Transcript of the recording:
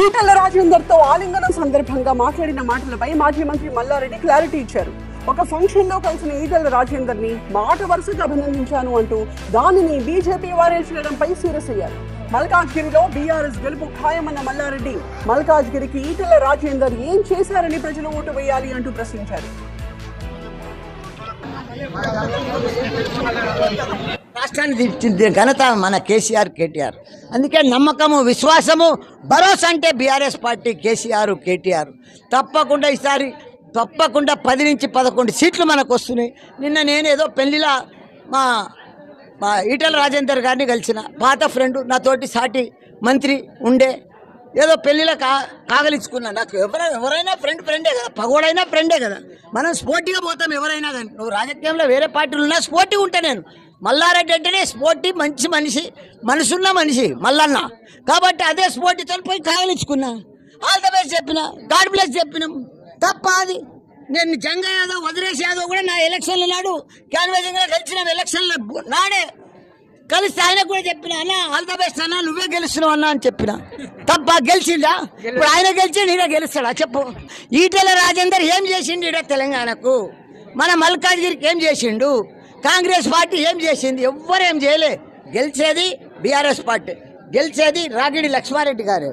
ఈటెల రాజేందర్ తో ఆలింగనం సందర్భంగా మాట్లాడిన మాటలపై మాజీ మంత్రి మల్లారెడ్డి క్లారిటీ ఇచ్చారు. ఒక ఫంక్షన్ లో కలిసిన ఈటెల రాజేందర్ ని మాట వరుసగా అభినందించాను అంటూ దానిని బీజేపీ వారే చేయడంపై సీరియస్ అయ్యారు. మల్కాజ్గిరిలో బీఆర్ఎస్ గెలుపు ఖాయమన్న మల్లారెడ్డి మల్కాజ్గిరికి ఈటెల రాజేందర్ ఏం చేశారని ప్రజలు ఓటు వేయాలి అంటూ ప్రశ్నించారు. రాష్ట్రాన్ని తీర్చిదిద్దిన ఘనత మన కేసీఆర్, కేటీఆర్. అందుకే నమ్మకము, విశ్వాసము, భరోసా అంటే బీఆర్ఎస్ పార్టీ, కేసీఆర్, కేటీఆర్. తప్పకుండా ఈసారి 10 నుంచి 11 సీట్లు మనకు వస్తున్నాయి. నిన్న నేను ఏదో పెళ్లిలా మా ఈటెల రాజేందర్ గారిని కలిసిన పాత ఫ్రెండ్, నాతోటి సాటి మంత్రి ఉండే, ఏదో పెళ్లిలో కాగలించుకున్నా. నాకు ఎవరైనా ఫ్రెండే కదా, పగోడైనా ఫ్రెండే కదా. మనం స్పోర్టిగా పోతాం ఎవరైనా కానీ. నువ్వు రాజకీయంలో వేరే పార్టీలు ఉన్నా స్పోర్టిగా ఉంటా. నేను మల్లారెడ్డి అంటేనే స్పోర్టి, మంచి మనిషి, మనసున్న మనిషి మల్లన్న. కాబట్టి అదే స్పోర్టితో పోయి కాగలించుకున్నా. ఆల్ ద బెస్ట్ చెప్పిన, గాడ్ బ్లెస్ చెప్పినాం. తప్ప అది నేను జంగ యాదవ్, వదిలేష్ యాదవ్ కూడా నా ఎలక్షన్ల నాడు క్యాన్వాసింగ్లో గెలిచిన ఎలక్షన్ల నాడే కలిసి ఆయన కూడా చెప్పిన, అన్న ఆల్ ద బెస్ట్ అన్న, నువ్వే గెలుస్తున్నావు అన్న అని చెప్పిన. తప్ప గెలిచిందా? ఇప్పుడు ఆయన గెలిచి నేనే గెలుస్తాడా చెప్పు? ఈటెల రాజేందర్ ఏం చేసిండు ఈడ తెలంగాణకు? మన మల్కాజ్గిరికి ఏం చేసిండు? కాంగ్రెస్ పార్టీ ఏం చేసింది? ఎవ్వరేం చేయలే. గెలిచేది బీఆర్ఎస్ పార్టీ, గెలిచేది రాగిడి లక్ష్మారెడ్డి గారు.